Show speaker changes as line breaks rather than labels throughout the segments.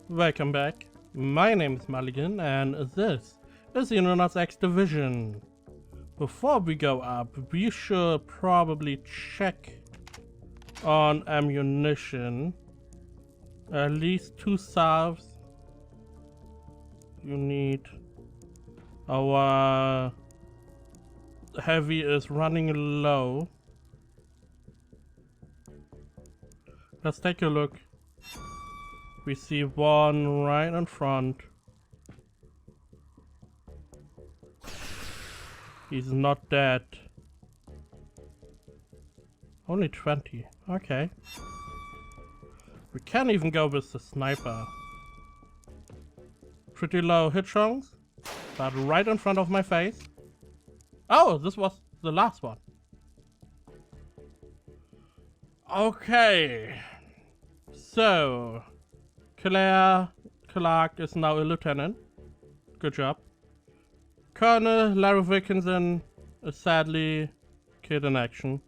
Welcome back. My name is Mulligan and this is Xenonauts X Division. Before we go up, we should probably check on ammunition. At least 2 salves. You need. Our heavy is running low. Let's take a look. We see one right in front. He's not dead. Only 20. Okay. We can even go with the sniper. Pretty low hit chance, but right in front of my face. Oh, this was the last one. Okay. So, Clark is now a lieutenant. Good job. Colonel Larry Wilkinson is sadly killed in action.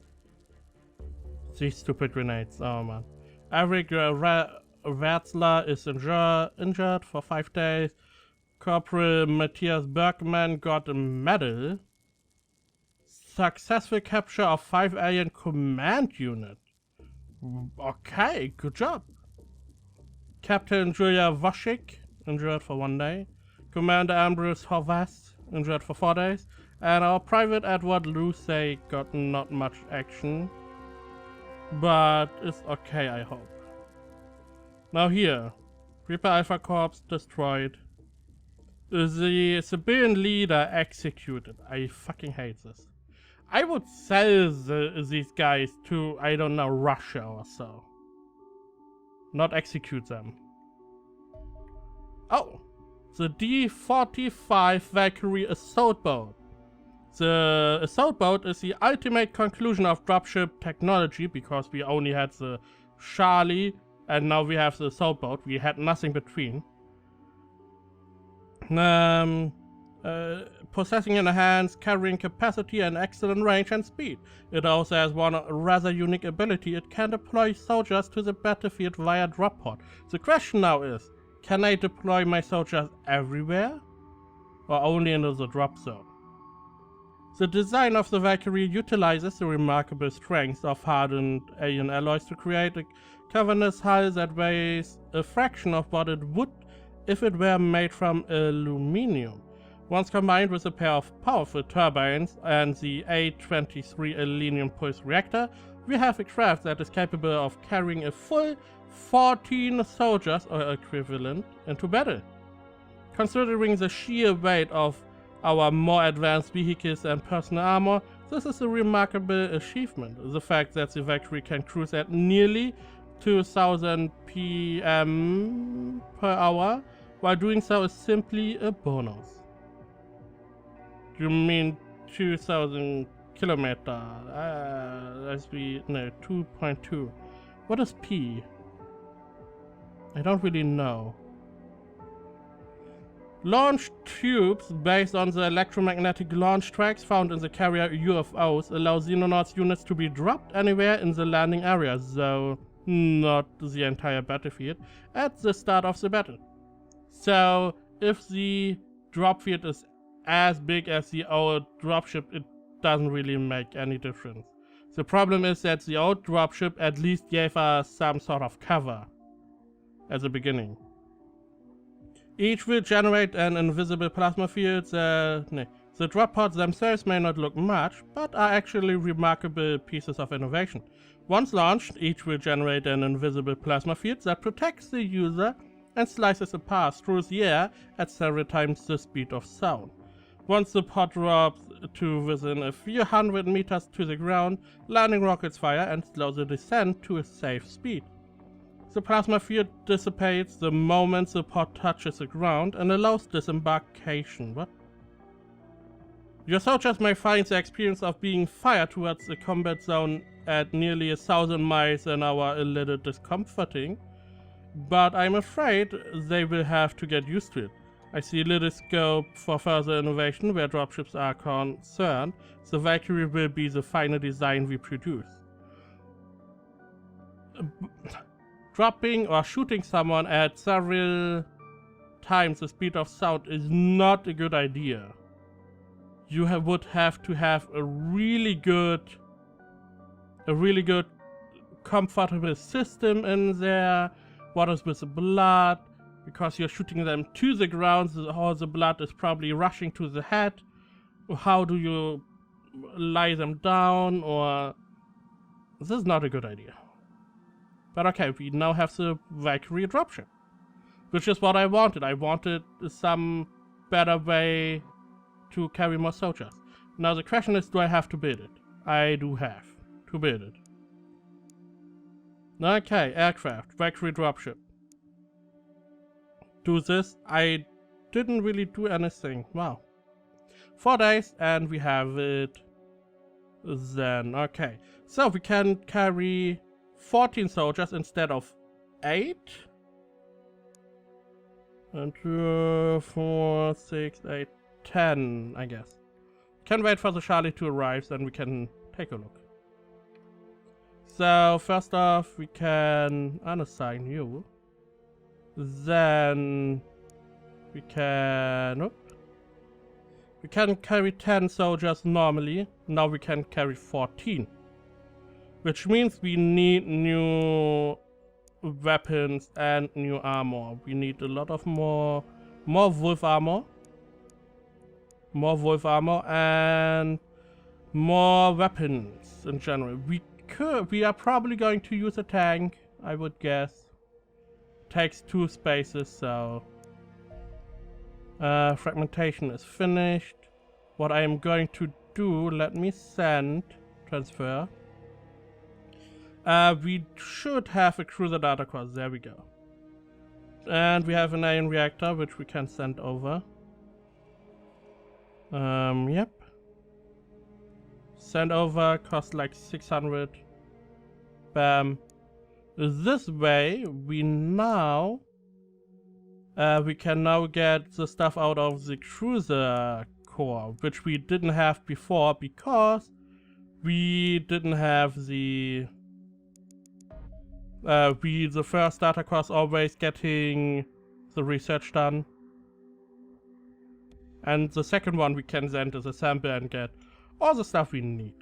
These stupid grenades, oh man. Eric Wertzler is injured for 5 days. Corporal Matthias Bergman got a medal. Successful capture of 5 alien command units. Okay, good job. Captain Julia Voschik injured for 1 day. Commander Ambrose Horvath injured for 4 days. And our Private Edward Lucey got not much action. But it's okay, I hope. Now here, Reaper Alpha Corps destroyed. The civilian leader executed. I fucking hate this. I would sell these guys to, I don't know, Russia or so. Not execute them. Oh, the D-45 Valkyrie assault boat. The assault boat is the ultimate conclusion of dropship technology because we only had the Charlie and now we have the assault boat. We had nothing between. Possessing enhanced carrying capacity and excellent range and speed. It also has one rather unique ability. It can deploy soldiers to the battlefield via drop pod. The question now is, can I deploy my soldiers everywhere? Or only into the drop zone? The design of the Valkyrie utilizes the remarkable strength of hardened alien alloys to create a cavernous hull that weighs a fraction of what it would if it were made from aluminum. Once combined with a pair of powerful turbines and the A-23 aluminum pulse reactor, we have a craft that is capable of carrying a full 14 soldiers or equivalent into battle. Considering the sheer weight of our more advanced vehicles and personal armor, this is a remarkable achievement. The fact that the Valkyrie can cruise at nearly 2000 PM per hour while doing so is simply a bonus. You mean 2000 kilometer? No, 2.2. What is P? I don't really know. Launch tubes based on the electromagnetic launch tracks found in the carrier UFOs allow Xenonauts units to be dropped anywhere in the landing area, though not the entire battlefield, at the start of the battle. So if the drop field is as big as the old dropship, it doesn't really make any difference. The problem is that the old dropship at least gave us some sort of cover at the beginning. Each will generate an invisible plasma field. The drop pods themselves may not look much, but are actually remarkable pieces of innovation. Once launched, each will generate an invisible plasma field that protects the user and slices a path through the air at several times the speed of sound. Once the pod drops to within a few hundred meters to the ground, landing rockets fire and slow the descent to a safe speed. The plasma field dissipates the moment the pod touches the ground and allows disembarkation. What? Your soldiers may find the experience of being fired towards the combat zone at nearly 1,000 miles an hour a little discomforting, but I'm afraid they will have to get used to it. I see little scope for further innovation where dropships are concerned. The Valkyrie will be the final design we produce. dropping or shooting someone at several times the speed of sound is not a good idea. You would have to have a really good comfortable system in there. What is with the blood? Because you're shooting them to the ground, all the blood is probably rushing to the head. How do you lie them down? Or this is not a good idea. But okay, we now have the Valkyrie dropship, which is what I wanted. I wanted some better way to carry more soldiers. Now the question is, do I have to build it? I do have to build it. Okay, aircraft, Valkyrie dropship. Do this. I didn't really do anything. Wow. 4 days and we have it then. Okay, so we can carry 14 soldiers instead of 8. And 2, 4, 6, 8, 10, I guess. Can wait for the Charlie to arrive, then we can take a look. So first off, we can unassign you. Then we can... Nope. We can carry 10 soldiers normally. Now we can carry 14. Which means we need new weapons and new armor. We need a lot of more wolf armor. More wolf armor and more weapons in general. We are probably going to use a tank, I would guess. Takes 2 spaces, so fragmentation is finished. What I am going to do, let me send transfer. We should have a cruiser data course. There we go. And we have an ion reactor which we can send over. Yep. Send over, cost like 600. Bam. This way, we now... we can now get the stuff out of the cruiser core, which we didn't have before because we didn't have the... the first data course always getting the research done. And the second one we can send as a sample and get all the stuff we need.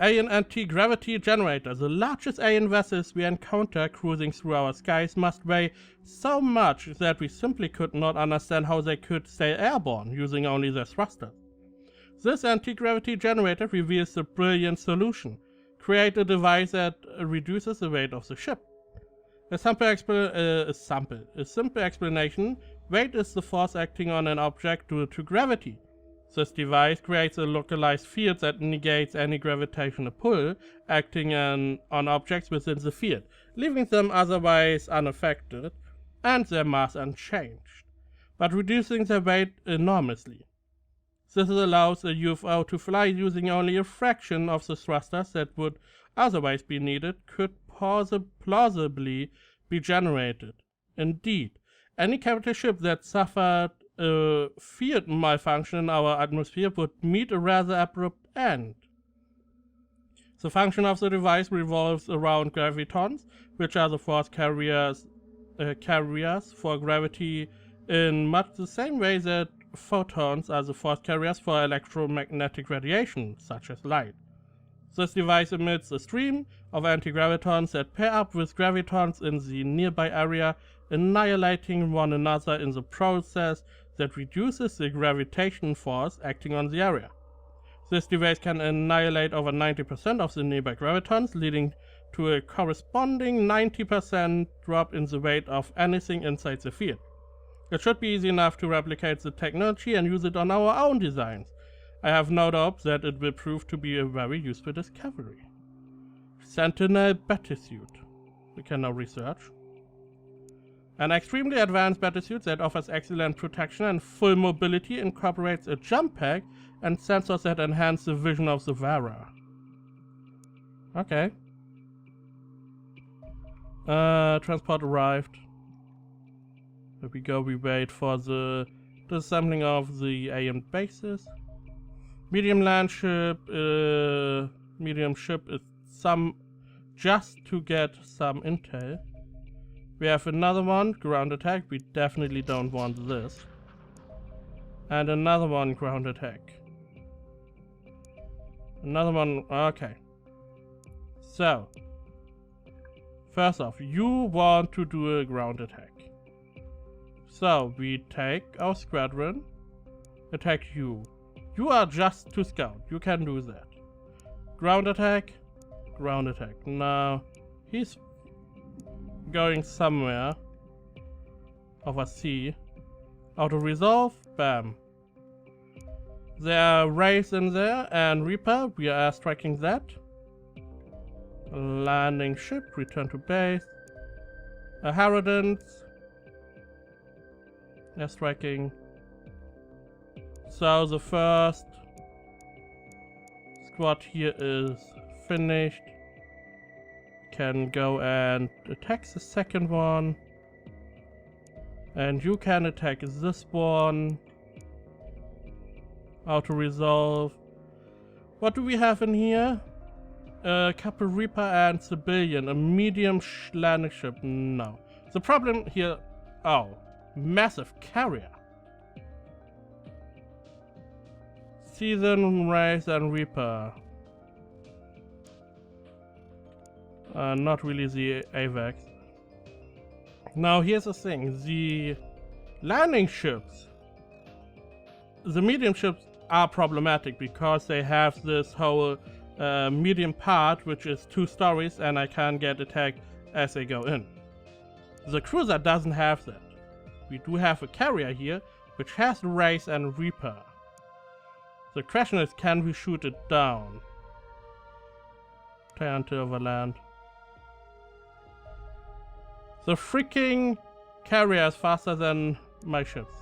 Alien anti-gravity generator. The largest alien vessels we encounter cruising through our skies must weigh so much that we simply could not understand how they could stay airborne using only their thrusters. This anti-gravity generator reveals the brilliant solution. Create a device that reduces the weight of the ship. A simple explanation. Weight is the force acting on an object due to gravity. This device creates a localized field that negates any gravitational pull acting on objects within the field, leaving them otherwise unaffected and their mass unchanged, but reducing their weight enormously. This allows a UFO to fly using only a fraction of the thrusters that would otherwise be needed could plausibly be generated. Indeed, any capital ship that suffered a field malfunction in our atmosphere would meet a rather abrupt end. The function of the device revolves around gravitons, which are the force carriers for gravity in much the same way that photons are the force carriers for electromagnetic radiation, such as light. This device emits a stream of antigravitons that pair up with gravitons in the nearby area, annihilating one another in the process that reduces the gravitation force acting on the area. This device can annihilate over 90% of the nearby gravitons, leading to a corresponding 90% drop in the weight of anything inside the field. It should be easy enough to replicate the technology and use it on our own designs. I have no doubt that it will prove to be a very useful discovery. Sentinel battlesuit. We can now research. An extremely advanced battlesuit that offers excellent protection and full mobility, incorporates a jump pack and sensors that enhance the vision of the wearer. Okay. Transport arrived. There we go, we wait for the assembling of the alien bases. Medium land ship, medium ship is just to get some intel. We have another one, ground attack. We definitely don't want this. And another one, ground attack. Another one, okay. So, first off, you want to do a ground attack. So, we take our squadron, attack you. You are just to scout, you can do that. Ground attack, ground attack. Now, he's going somewhere over sea. Auto resolve, bam. There are Wraiths in there and Reaper, we are airstriking that. Landing ship, return to base. Harrodans, airstriking. So the first squad here is finished. Can go and attack the second one. And you can attack this one. Auto resolve. What do we have in here? A couple Reaper and civilian. A medium landing ship. No. The problem here. Oh, massive carrier. Season, Wraith and Reaper. Not really the AVAX. Now here's the thing, the landing ships, the medium ships are problematic because they have this whole medium part which is 2 stories and I can't get attacked as they go in. The cruiser doesn't have that. We do have a carrier here which has Wraith and Reaper. The question is, can we shoot it down? Turn to overland. The freaking carrier is faster than my ships.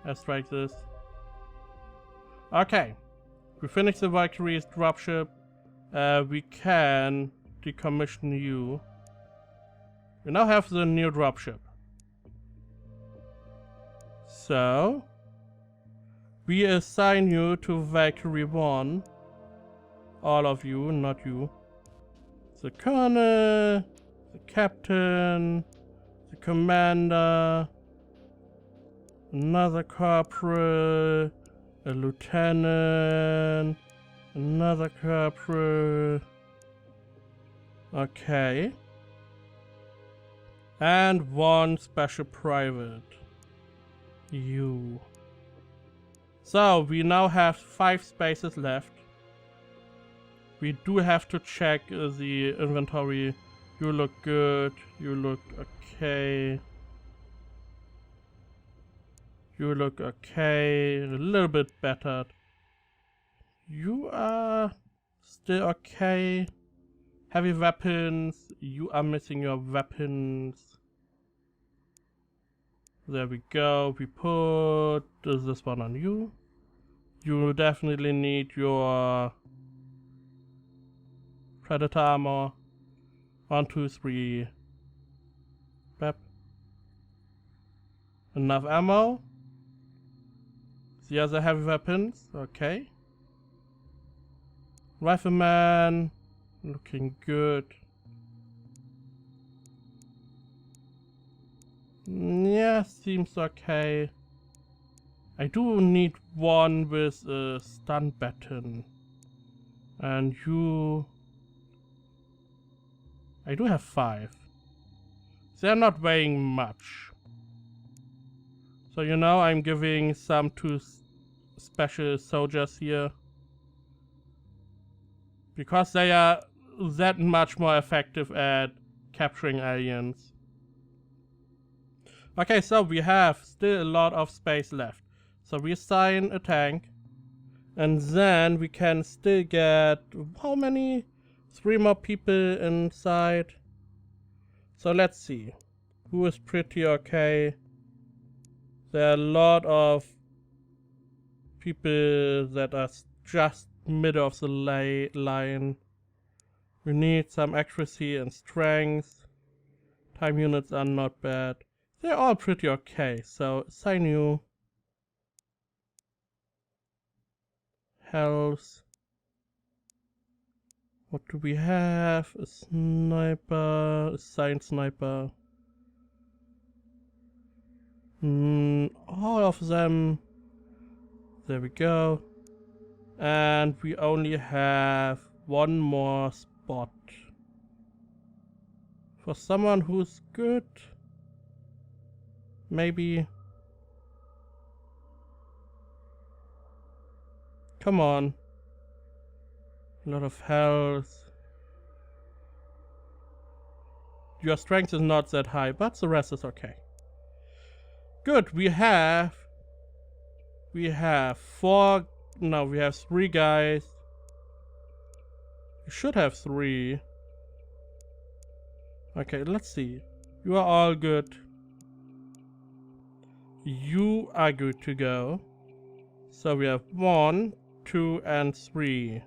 Let's strike this. Okay. We finished the Valkyrie's dropship. We can decommission you. We now have the new dropship. So we assign you to Valkyrie 1. All of you, not you. The colonel, the captain, the commander, another corporal, a lieutenant, another corporal. Okay. And 1 special private. You. So we now have 5 spaces left. We do have to check the inventory. You look good. You look okay. You look okay. A little bit better. You are still okay. Heavy weapons. You are missing your weapons. There we go. We put this one on you. You definitely need your Predator armor. 1, 2, 3. Pep. Enough ammo. The other heavy weapons. Okay. Rifleman. Looking good. Yeah, seems okay. I do need 1 with a stun baton. And you... I do have 5. They're not weighing much. So you know, I'm giving some to special soldiers here. Because they are that much more effective at capturing aliens. Okay, so we have still a lot of space left. So we assign a tank. And then we can still get... how many? 3 more people inside. So let's see. Who is pretty okay? There are a lot of people that are just middle of the line. We need some accuracy and strength. Time units are not bad. They're all pretty okay, so assign you. Health. What do we have? A sniper, a science sniper. All of them. There we go. And we only have one more spot. For someone who's good. Maybe. Come on. A lot of health. Your strength is not that high, but the rest is okay. Good, we have 4, no, we have 3 guys. You should have 3. Okay, let's see. You are all good. You are good to go. So we have 1, 2, and 3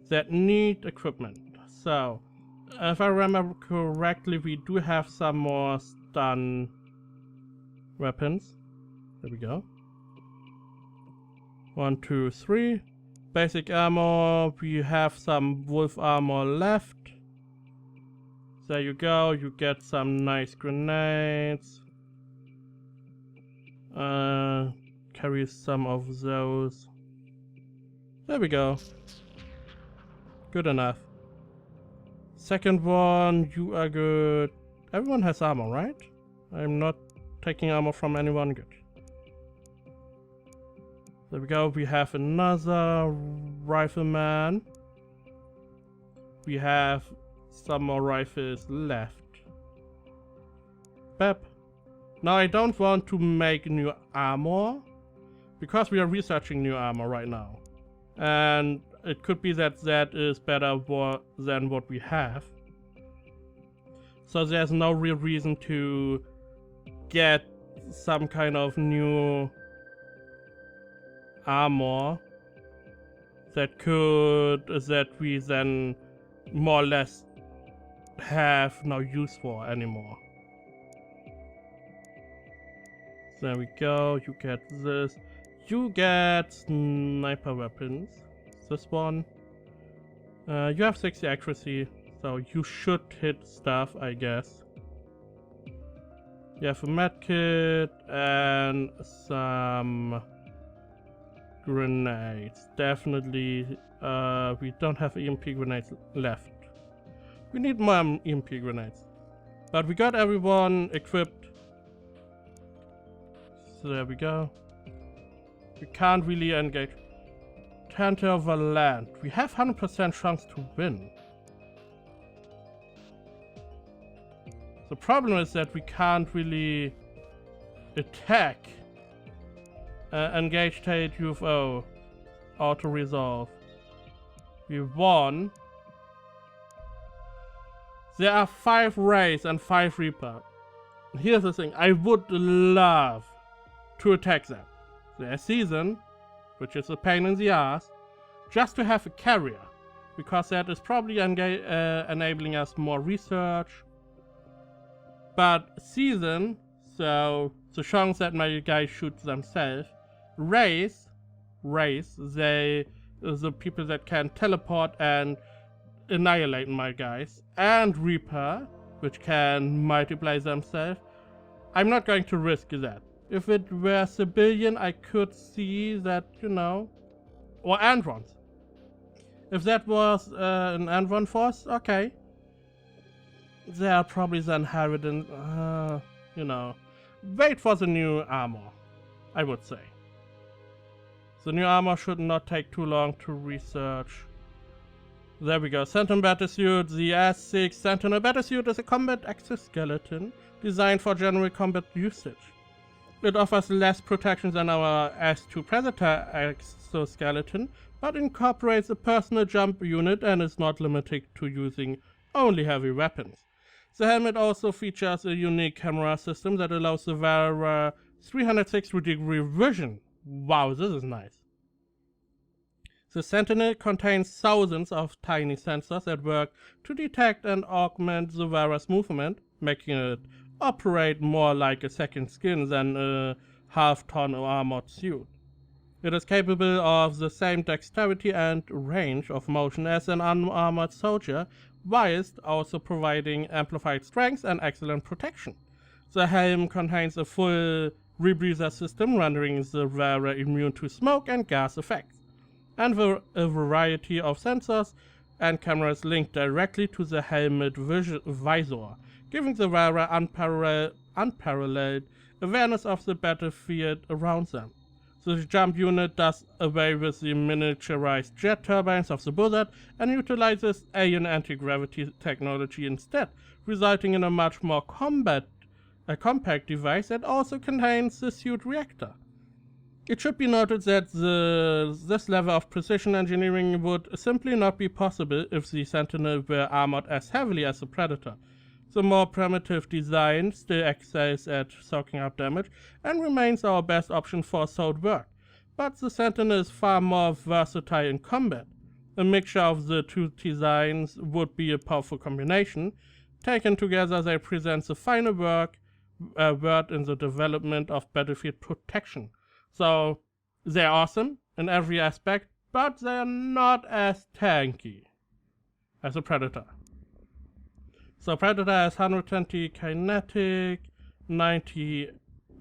that need equipment. So, if I remember correctly, we do have some more stun weapons. There we go. 1, 2, 3. Basic armor. We have some wolf armor left. There you go. You get some nice grenades. Carry some of those. There we go. Good enough. Second one, you are good. Everyone has armor, right? I'm not taking armor from anyone. Good. There we go. We have another rifleman. We have some more rifles left. Pep. Now I don't want to make new armor because we are researching new armor right now. And it could be that that is better than what we have. So there's no real reason to get some kind of new armor that we then more or less have no use for anymore. There we go, you get this. You get sniper weapons. This one. You have 60 accuracy, so you should hit stuff, I guess. You have a medkit and some grenades. Definitely, we don't have EMP grenades left. We need more EMP grenades. But we got everyone equipped. So there we go. We can't really engage. Turn over land. We have 100% chance to win. The problem is that we can't really attack. Engage state UFO. Auto resolve. We won. There are 5 Rays and 5 Reaper. Here's the thing. I would love to attack them. There's Season, which is a pain in the ass, just to have a carrier, because that is probably enabling us more research. But Season, so the chance that my guys shoot themselves. Rays, they the people that can teleport and annihilate my guys, and Reaper, which can multiply themselves. I'm not going to risk that. If it were civilian, I could see that, you know, or Androns. If that was an Andron force, okay. They are probably then have in, you know, wait for the new armor, I would say. The new armor should not take too long to research. There we go. Sentinel Battlesuit. The S6 Sentinel Battlesuit is a combat exoskeleton designed for general combat usage. It offers less protection than our S2 Predator exoskeleton, but incorporates a personal jump unit and is not limited to using only heavy weapons. The helmet also features a unique camera system that allows the wearer 360-degree vision. Wow, this is nice. The Sentinel contains thousands of tiny sensors that work to detect and augment the wearer's movement, making it operate more like a second skin than a half-ton armored suit. It is capable of the same dexterity and range of motion as an unarmored soldier, whilst also providing amplified strength and excellent protection. The helm contains a full rebreather system, rendering the wearer immune to smoke and gas effects, and a variety of sensors and cameras linked directly to the helmet visor, giving the wearer unparalleled awareness of the battlefield around them. The jump unit does away with the miniaturized jet turbines of the Buzzard and utilizes alien anti-gravity technology instead, resulting in a much more compact device that also contains the suit reactor. It should be noted that this level of precision engineering would simply not be possible if the Sentinel were armored as heavily as the Predator. The more primitive design still excels at soaking up damage and remains our best option for assault work, but the Sentinel is far more versatile in combat. A mixture of the two designs would be a powerful combination. Taken together, they present the final word in the development of battlefield protection. So, they're awesome in every aspect, but they're not as tanky as a Predator. So Predator has 120 kinetic, 90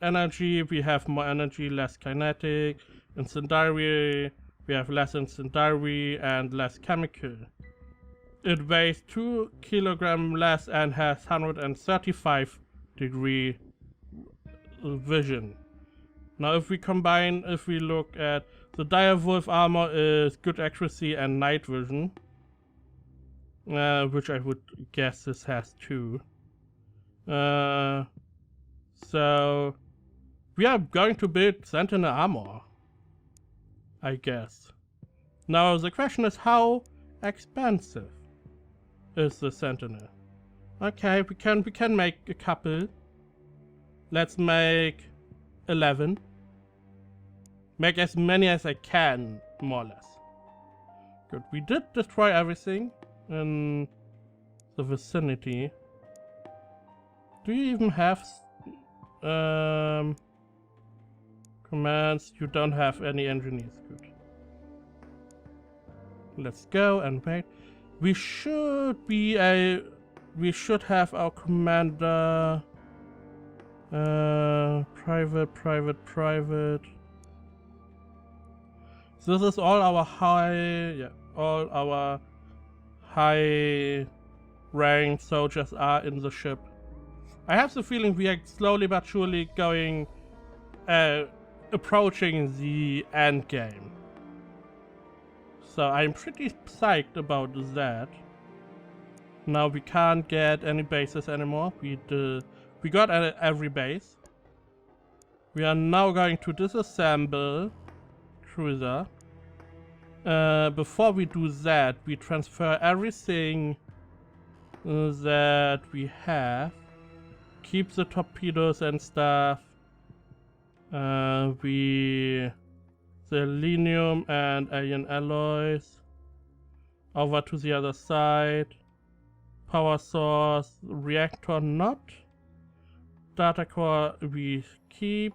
energy, we have more energy, less kinetic. Incendiary, we have less incendiary and less chemical. It weighs 2 kilograms less and has 135 degree vision. Now if we look at the Direwolf armor is good accuracy and night vision. Which I would guess this has too. So we are going to build Sentinel armor, I guess. Now the question is, how expensive is the Sentinel? Okay, we can make a couple. Let's make 11. Make as many as I can, more or less. Good. We did destroy everything in the vicinity. Do you even have commands? You don't have any engineers. Good. Let's go and wait. We should have our commander private. So this is all our high ranked soldiers are in the ship. I have the feeling we are slowly but surely approaching the end game. So I'm pretty psyched about that. Now we can't get any bases anymore. We got every base. We are now going to disassemble cruiser. Before we do that, we transfer everything that we have. Keep the torpedoes and stuff. Selenium and alien alloys. Over to the other side. Power source, reactor not. Data core we keep.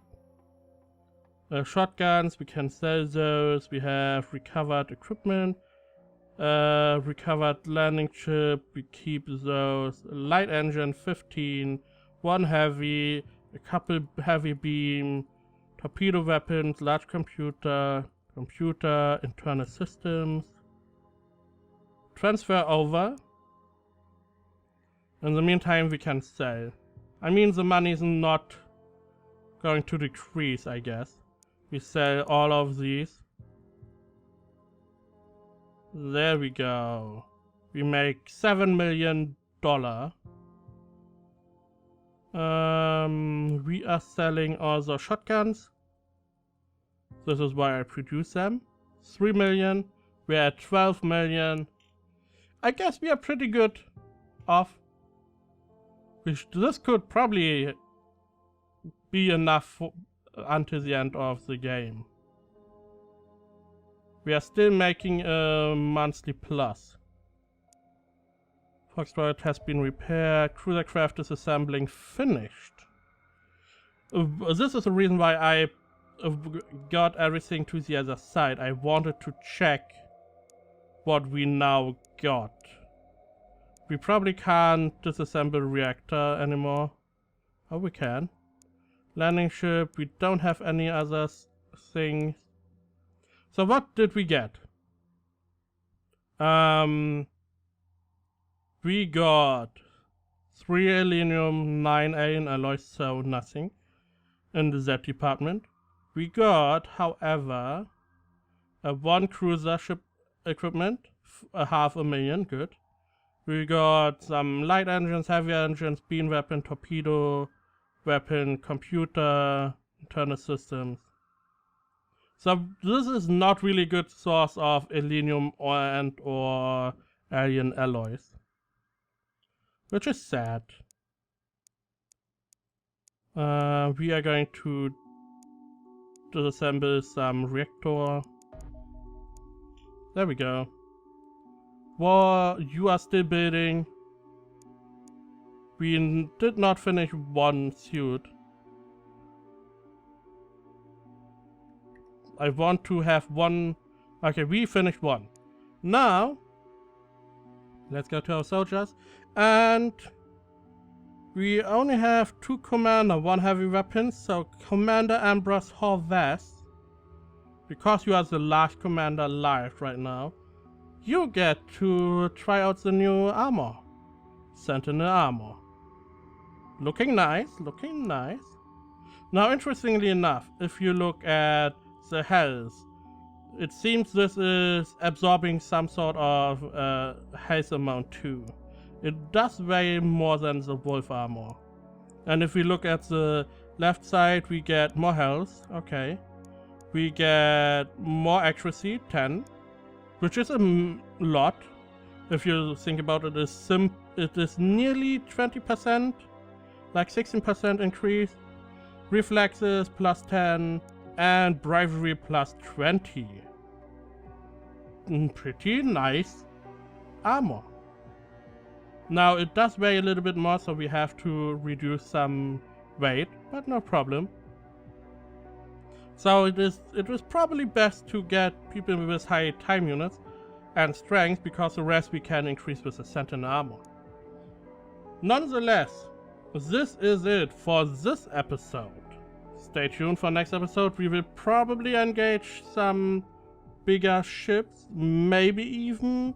Shotguns, we can sell those. We have recovered equipment. Recovered landing chip, we keep those. Light engine 15. One heavy. A couple heavy beam. Torpedo weapons, large computer, internal systems. Transfer over. In the meantime, we can sell. I mean, the money is not going to decrease, I guess. We sell all of these. There we go. We make $7 million. We are selling also shotguns. This is why I produce them. 3 million. We're at 12 million. I guess we are pretty good off. This could probably be enough until the end of the game. We are still making a monthly plus. Foxtrot has been repaired. Cruisercraft is assembling finished. This is the reason why I got everything to the other side, I wanted to check what we now got. We probably can't disassemble reactor anymore. Oh, we can. Landing ship, we don't have any other things. So what did we get? We got 3 aluminium, 9 iron alloys, so nothing in the Z department. We got, however, a 1 cruiser ship equipment, 500,000, good. We got some light engines, heavy engines, beam weapon, torpedo weapon, computer, internal systems. So this is not really good source of aluminium or alien alloys, which is sad. We are going to disassemble some reactor. There we go. War, you are still building. We did not finish one suit. I want to have one. Okay, we finished one. Now, let's go to our soldiers. And we only have 2 commander, 1 heavy weapon. So Commander Ambrose Horvath, because you are the last commander alive right now, you get to try out the new armor. Sentinel armor. Looking nice, looking nice. Now, interestingly enough, if you look at the health, it seems this is absorbing some sort of health amount too. It does weigh more than the wolf armor. And if we look at the left side, we get more health, okay. We get more accuracy, 10, which is a lot. If you think about it, it is nearly 20%, like 16% increase. Reflexes plus 10, and bravery plus 20. Pretty nice armor. Now it does weigh a little bit more, so we have to reduce some weight, but no problem. So it was probably best to get people with high time units and strength, because the rest we can increase with the sentinel armor. Nonetheless, this is it for this episode. Stay tuned for next episode. We will probably engage some bigger ships, maybe even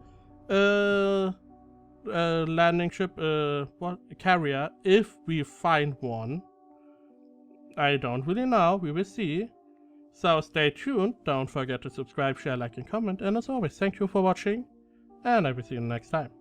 a landing ship, a carrier, if we find one. I don't really know, we will see. So stay tuned, don't forget to subscribe, share, like and comment, and as always, thank you for watching, and I will see you next time.